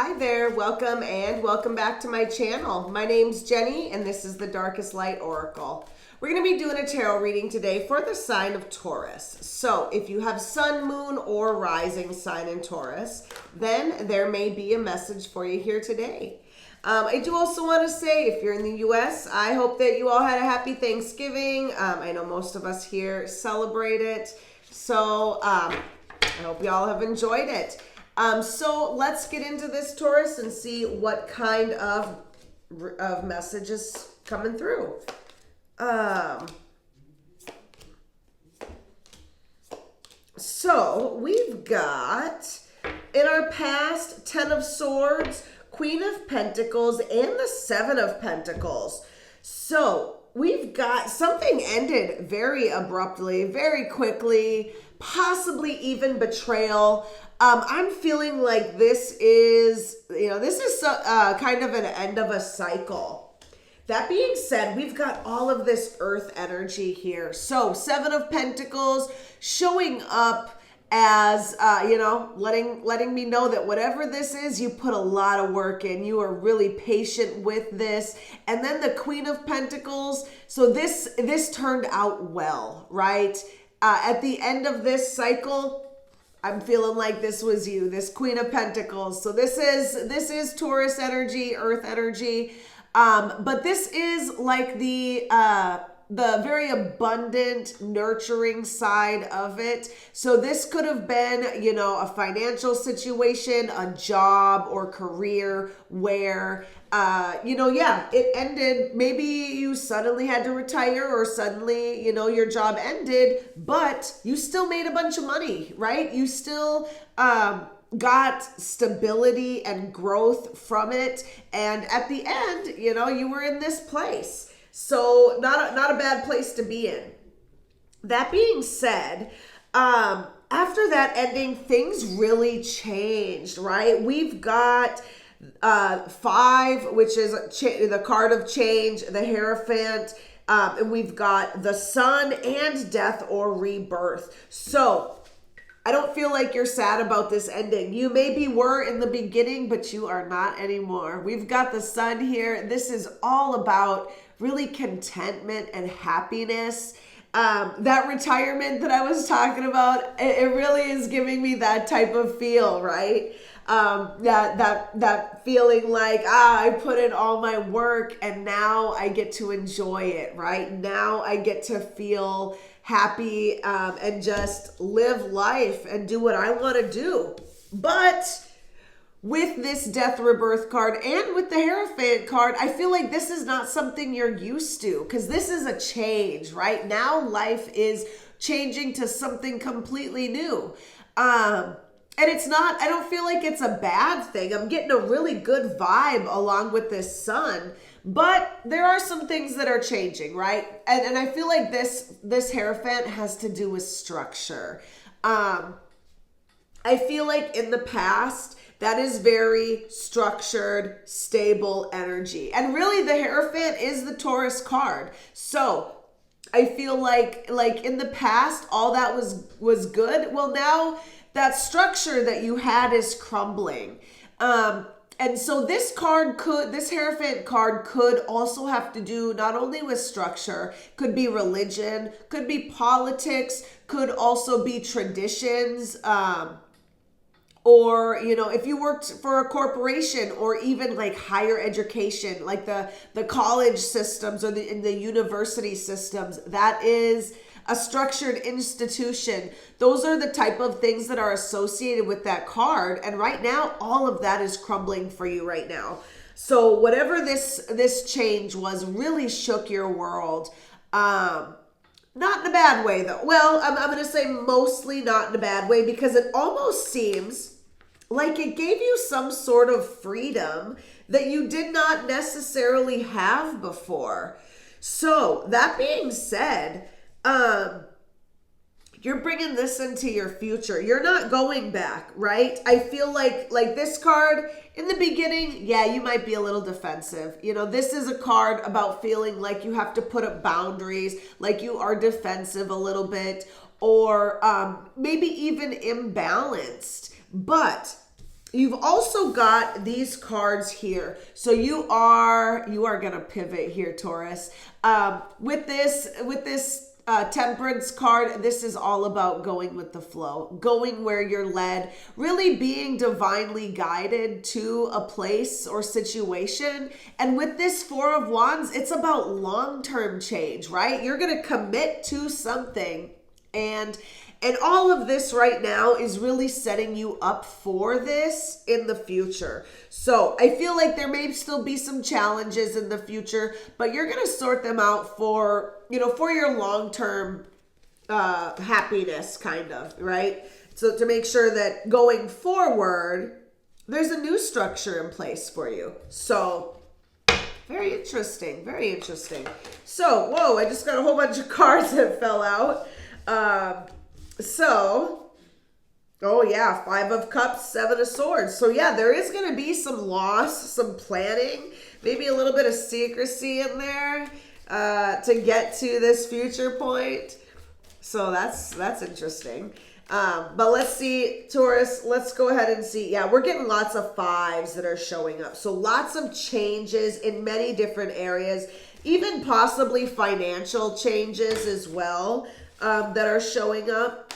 Hi there, welcome back to my channel. My name's Jenny and this is the Darkest Light Oracle. We're going to be doing a tarot reading today for the sign of Taurus. So if you have sun, moon, or rising sign in Taurus, then there may be a message for you here today. I do also want to say, if you're in the U.S., I hope that you all had a happy Thanksgiving. I know most of us here celebrate it, so I hope you all have enjoyed it. So let's get into this, Taurus, and see what kind of message is coming through. So we've got, in our past, 10 of Swords, Queen of Pentacles, and the 7 of Pentacles. So we've got something ended very abruptly, very quickly, possibly even betrayal. I'm feeling like this is, kind of an end of a cycle. That being said, we've got all of this earth energy here. So 7 of Pentacles showing up as, letting me know that whatever this is, you put a lot of work in. You are really patient with this. And then the Queen of Pentacles. So this turned out well, right? At the end of this cycle, I'm feeling like this was you, this Queen of Pentacles. So this is Taurus energy, earth energy. But this is like the very abundant, nurturing side of it. So this could have been, a financial situation, a job or career where, it ended. Maybe you suddenly had to retire or suddenly, your job ended, but you still made a bunch of money, right? You still, got stability and growth from it. And at the end, you were in this place. So not a bad place to be in. That being said, after that ending, things really changed, right? We've got 5, which is the card of change, the Hierophant, and we've got the Sun and death or rebirth. So I don't feel like you're sad about this ending. You maybe were in the beginning, but you are not anymore. We've got the Sun here. This is all about really contentment and happiness. That retirement that I was talking about, it really is giving me that type of feel, right? That feeling like, I put in all my work and now I get to enjoy it, right? Now I get to feel happy and just live life and do what I want to do. But with this death rebirth card and with the Hierophant card, I feel like this is not something you're used to, because this is a change, right? Now life is changing to something completely new. And it's not, I don't feel like it's a bad thing. I'm getting a really good vibe along with this Sun, but there are some things that are changing, right? And I feel like this Hierophant has to do with structure. I feel like in the past, that is very structured, stable energy. And really the Hierophant is the Taurus card. So I feel like in the past, all that was good. Well, now that structure that you had is crumbling. And so this Hierophant card could also have to do not only with structure, could be religion, could be politics, could also be traditions, or, if you worked for a corporation or even like higher education, like the college systems or in the university systems, that is a structured institution. Those are the type of things that are associated with that card. And right now, all of that is crumbling for you right now. So whatever this change was really shook your world. Not in a bad way though. Well, I'm going to say mostly not in a bad way, because it almost seems like it gave you some sort of freedom that you did not necessarily have before. So that being said, you're bringing this into your future. You're not going back, right? I feel like this card in the beginning, yeah, you might be a little defensive. This is a card about feeling like you have to put up boundaries, like you are defensive a little bit, or maybe even imbalanced. But You've also got these cards here. So you are going to pivot here, Taurus. With this Temperance card, this is all about going with the flow, going where you're led, really being divinely guided to a place or situation. And with this Four of Wands, it's about long-term change, right? You're going to commit to something, and all of this right now is really setting you up for this in the future. So I feel like there may still be some challenges in the future, but you're going to sort them out for, for your long-term happiness, kind of, right? So to make sure that going forward, there's a new structure in place for you. So very interesting, very interesting. So, whoa, I just got a whole bunch of cards that fell out. Oh yeah, Five of Cups, Seven of Swords. So yeah, there is going to be some loss, some planning, maybe a little bit of secrecy in there to get to this future point. So that's interesting. But let's see, Taurus, let's go ahead and see. Yeah, we're getting lots of fives that are showing up. So lots of changes in many different areas, even possibly financial changes as well. That are showing up.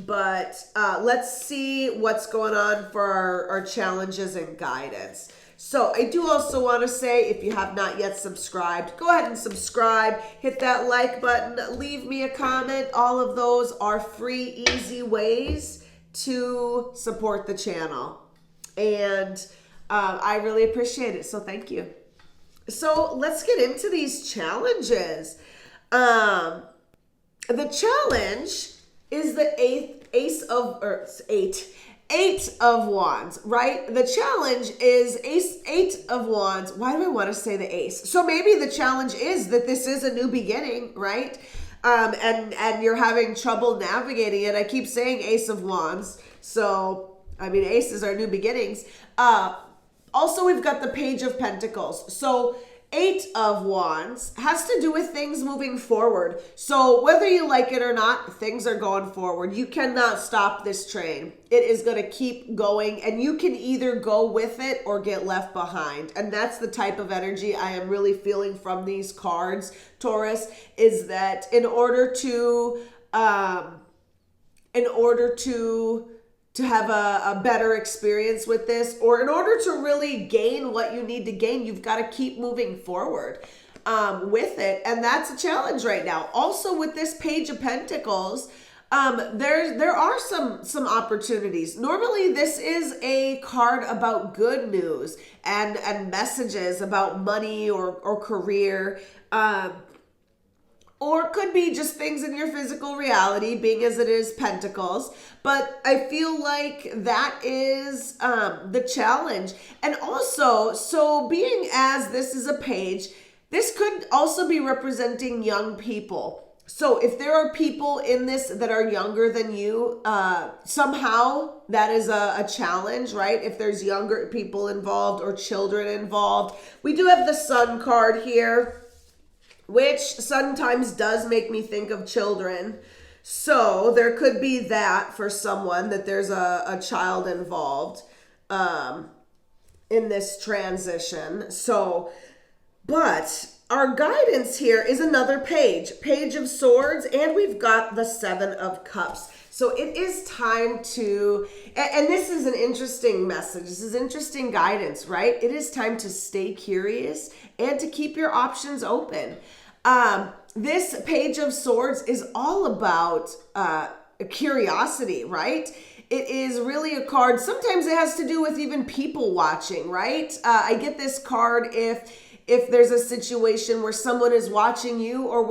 But let's see what's going on for our challenges and guidance. So I do also want to say, if you have not yet subscribed, go ahead and subscribe, hit that like button, leave me a comment. All of those are free, easy ways to support the channel. And I really appreciate it. So thank you. So let's get into these challenges. The challenge is the Eight of Wands, right? The challenge is Eight of Wands. Why do I want to say the Ace? So maybe the challenge is that this is a new beginning, right? And you're having trouble navigating it. I keep saying Ace of Wands. So, I mean, aces are new beginnings. Also, we've got the Page of Pentacles. So Eight of Wands has to do with things moving forward. So whether you like it or not, things are going forward. You cannot stop this train. It is going to keep going, and you can either go with it or get left behind. And that's the type of energy I am really feeling from these cards, Taurus, is that in order to have a better experience with this, or in order to really gain what you need to gain, you've got to keep moving forward with it. And that's a challenge right now. Also with this Page of Pentacles, there are some opportunities. Normally this is a card about good news and messages about money or career, or it could be just things in your physical reality, being as it is Pentacles. But I feel like that is the challenge. And also, so being as this is a page, this could also be representing young people. So if there are people in this that are younger than you, somehow that is a challenge, right? If there's younger people involved or children involved. We do have the Sun card here, which sometimes does make me think of children. So there could be that for someone, that there's a child involved in this transition. So, but our guidance here is another Page of Swords, and we've got the Seven of Cups. So it is time to, and this is an interesting message. This is interesting guidance, right? It is time to stay curious and to keep your options open. This Page of Swords is all about curiosity, right? It is really a card. Sometimes it has to do with even people watching, right? I get this card if there's a situation where someone is watching you, or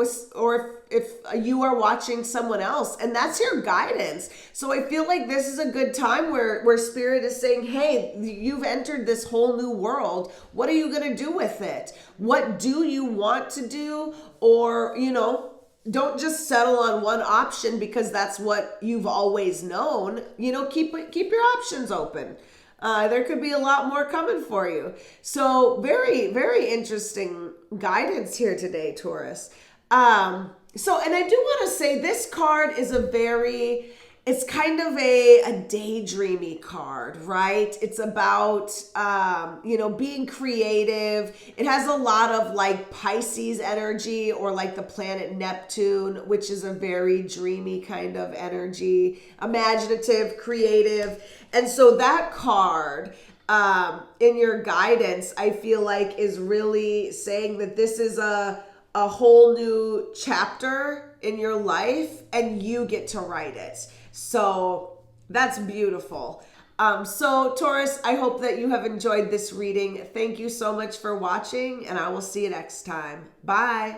if you are watching someone else, and that's your guidance. So I feel like this is a good time where Spirit is saying, hey, you've entered this whole new world. What are you going to do with it? What do you want to do? Or, don't just settle on one option because that's what you've always known. Keep your options open. There could be a lot more coming for you. So very, very interesting guidance here today, Taurus. And I do want to say this card is it's kind of a daydreamy card, right? It's about, being creative. It has a lot of like Pisces energy, or like the planet Neptune, which is a very dreamy kind of energy, imaginative, creative. And so that card, in your guidance, I feel like is really saying that this is a whole new chapter in your life, and you get to write it. So that's beautiful. So Taurus, I hope that you have enjoyed this reading. Thank you so much for watching, and I will see you next time. Bye.